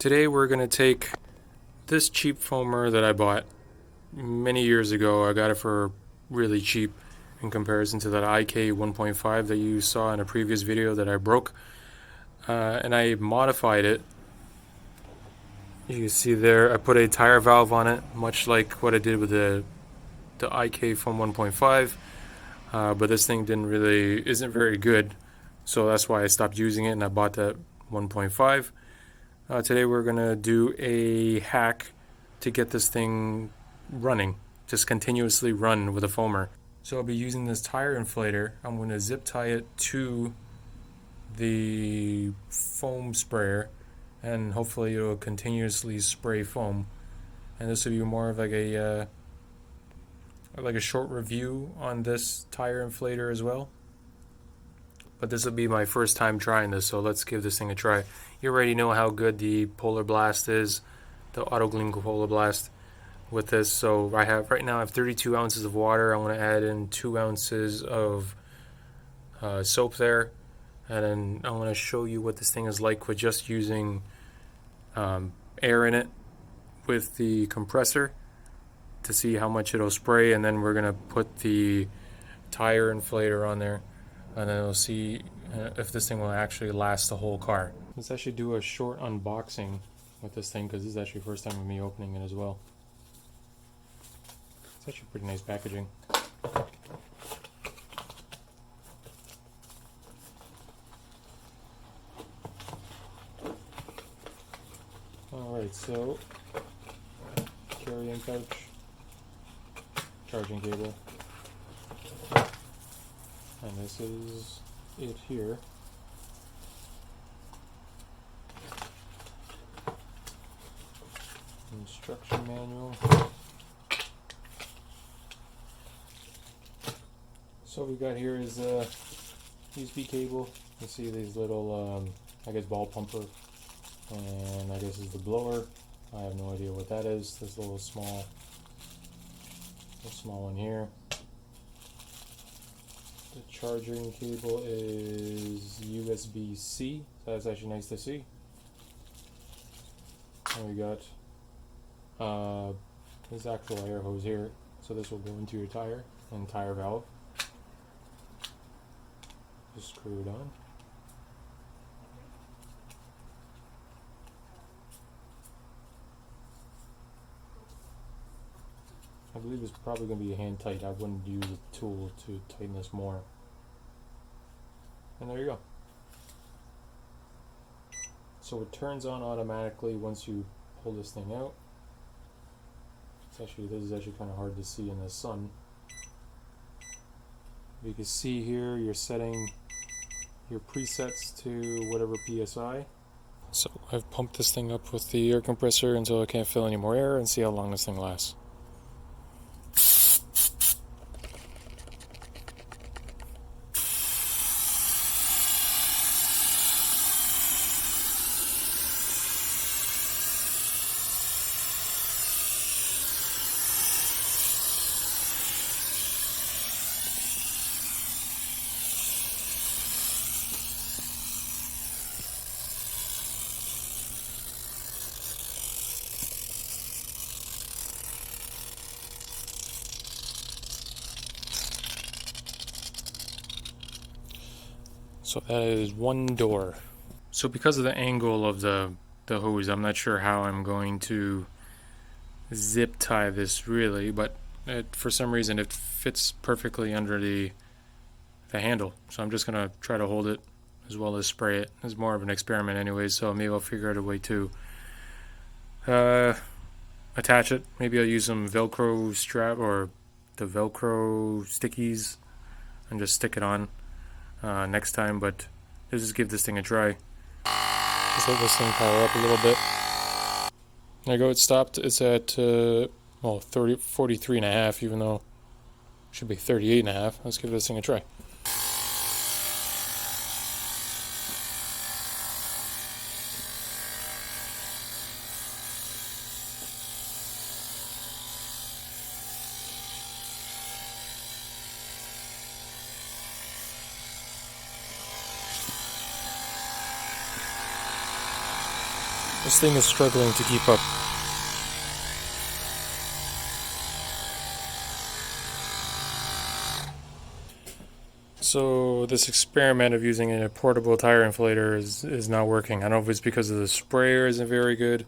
Today we're going to take this cheap foamer that I bought many years ago. I got it for really cheap in comparison to that IK 1.5 that you saw in a previous video that I broke. And I modified it. You can see there I put a tire valve on it, much like what I did with the IK from 1.5. But this thing isn't very good, so that's why I stopped using it and I bought that 1.5. Today we're gonna do a hack to get this thing running, just continuously run with a foamer. So I'll be using this tire inflator. I'm gonna zip tie it to the foam sprayer, and hopefully it'll continuously spray foam. And this will be more of like a short review on this tire inflator as well. But this will be my first time trying this, so let's give this thing a try. You already know how good the Polar Blast is, the Auto Gleam Polar Blast with this. So right now I have 32 ounces of water. I'm going to add in 2 ounces of soap there, and then I'm going to show you what this thing is like with just using air in it with the compressor to see how much it'll spray. And then we're going to put the tire inflator on there, and then we'll see if this thing will actually last the whole car. Let's actually do a short unboxing with this thing, because this is actually the first time of me opening it as well. It's actually pretty nice packaging. Alright, so carrying pouch, charging cable, and this is it here. Instruction manual. So what we got here is a USB cable. You see these little, I guess, ball pumper, and I guess is the blower. I have no idea what that is. This little small one here. The charging cable is USB-C, so that's actually nice to see. And we got this actual air hose here, so this will go into your tire and tire valve. Just screw it on. I believe it's probably going to be hand tight. I wouldn't use a tool to tighten this more. And there you go. So it turns on automatically once you pull this thing out. This is actually kind of hard to see in the sun. You can see here you're setting your presets to whatever PSI. So I've pumped this thing up with the air compressor until I can't fill any more air, and see how long this thing lasts. So that is one door. So because of the angle of the hose, I'm not sure how I'm going to zip tie this really, but for some reason it fits perfectly under the handle. So I'm just going to try to hold it as well as spray it. It's more of an experiment anyway, so maybe I'll figure out a way to attach it. Maybe I'll use some Velcro strap or the Velcro stickies and just stick it on next time, but let's just give this thing a try. Just let this thing power up a little bit. There you go, it stopped. It's at 43.5, even though it should be 38.5. Let's give this thing a try. This thing is struggling to keep up. So this experiment of using a portable tire inflator is not working. I don't know if it's because of the sprayer isn't very good,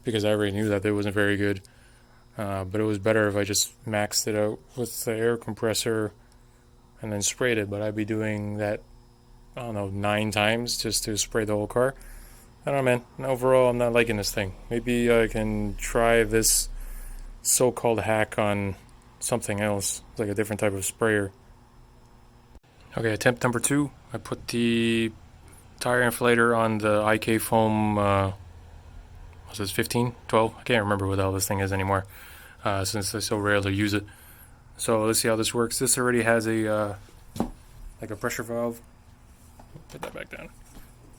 because I already knew that it wasn't very good. But it was better if I just maxed it out with the air compressor and then sprayed it. But I'd be doing that, I don't know, 9 times just to spray the whole car. I don't know, man. Overall, I'm not liking this thing. Maybe I can try this so-called hack on something else, like a different type of sprayer. Okay, attempt number 2. I put the tire inflator on the IK foam, what's this, 15, 12? I can't remember what the hell this thing is anymore, since I so rarely use it. So let's see how this works. This already has a, like a pressure valve. Put that back down.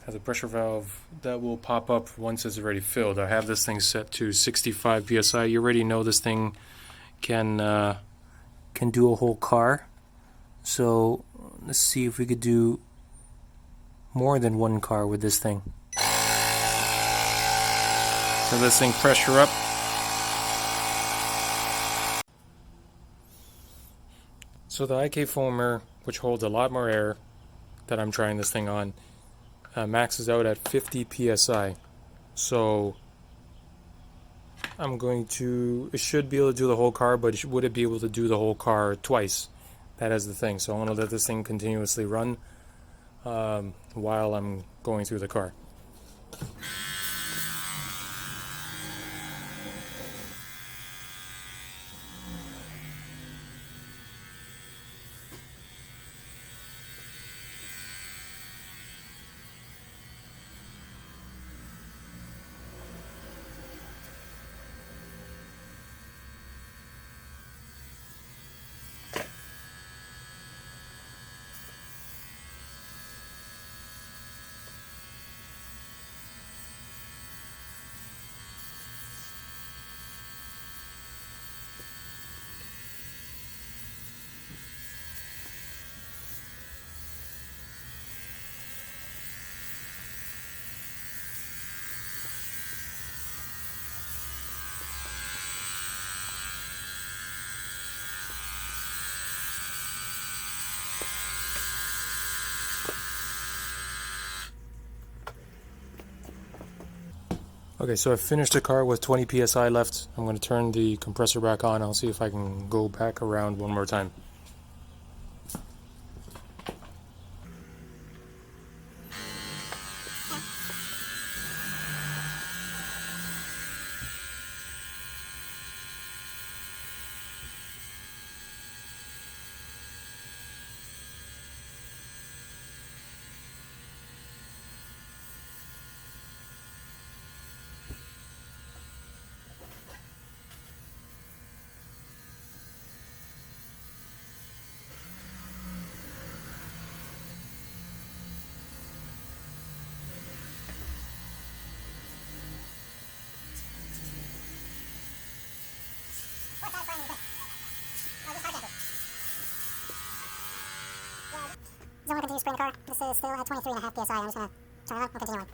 Has a pressure valve that will pop up once it's already filled. I have this thing set to 65 psi. You already know this thing can do a whole car. So let's see if we could do more than one car with this thing. So this thing pressure up. So the IK foamer, which holds a lot more air that I'm trying this thing on, maxes out at 50 psi. So I'm going to, it should be able to do the whole car, but would it be able to do the whole car twice? That is the thing. So I want to let this thing continuously run while I'm going through the car. Okay, so I finished the car with 20 psi left. I'm going to turn the compressor back on. I'll see if I can go back around one more time. Zone will continue spraying the car. This is still at 23.5 psi. I'm just going to turn it on. We'll continue on.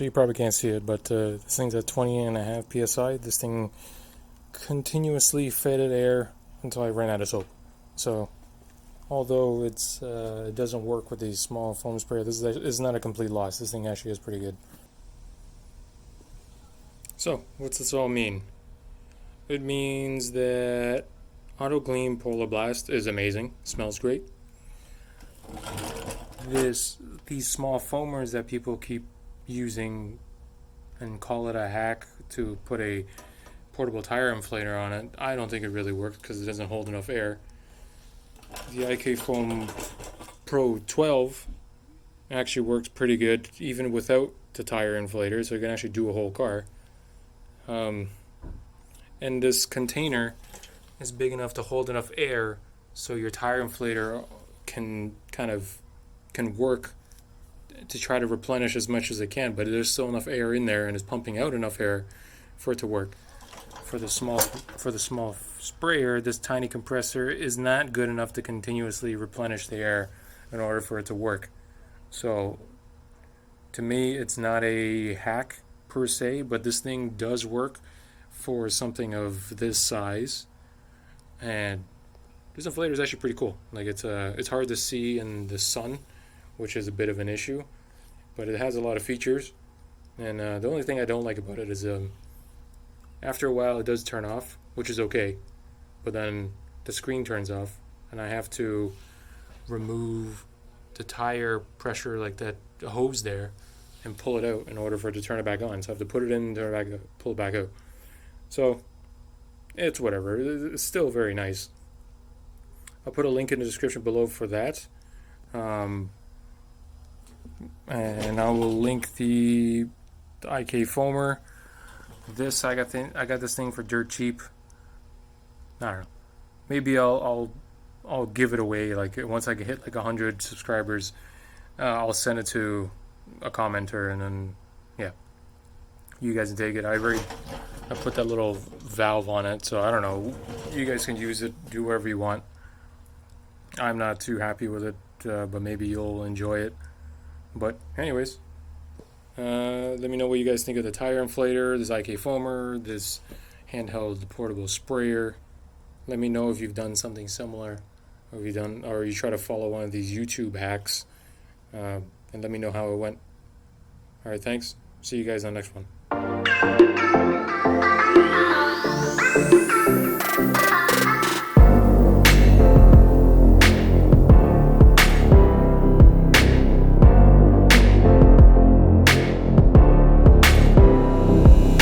so you probably can't see it, but this thing's at 20.5 psi. This thing continuously faded air until I ran out of soap. So although it doesn't work with these small foam sprayer, this is not a complete loss. This thing actually is pretty good. So what's this all mean? It means that Auto Gleam Polar Blast is amazing, smells great. These small foamers that people keep using and call it a hack to put a portable tire inflator on it, I don't think it really works because it doesn't hold enough air. The IK Foam Pro 12 actually works pretty good even without the tire inflator, so you can actually do a whole car. And this container is big enough to hold enough air so your tire inflator can work to try to replenish as much as it can, but there's still enough air in there and is pumping out enough air for it to work. For the small sprayer, this tiny compressor is not good enough to continuously replenish the air in order for it to work. So to me, it's not a hack per se, but this thing does work for something of this size, and this inflator is actually pretty cool. Like it's hard to see in the sun, which is a bit of an issue, but it has a lot of features. And the only thing I don't like about it is after a while it does turn off, which is okay, but then the screen turns off and I have to remove the tire pressure, like that hose there, and pull it out in order for it to turn it back on. So I have to put it in, turn it back out, pull it back out. So it's whatever. It's still very nice. I'll put a link in the description below for that. And I will link the IK foamer. This I got this thing for dirt cheap. I don't know. Maybe I'll give it away. Like once I hit like 100 subscribers, I'll send it to a commenter, and then yeah, you guys can take it. I put that little valve on it, so I don't know. You guys can use it, do whatever you want. I'm not too happy with it, but maybe you'll enjoy it. But anyways, let me know what you guys think of the tire inflator, this IK foamer, this handheld portable sprayer. Let me know if you've done something similar, or you try to follow one of these YouTube hacks, and let me know how it went. Alright, thanks. See you guys on the next one.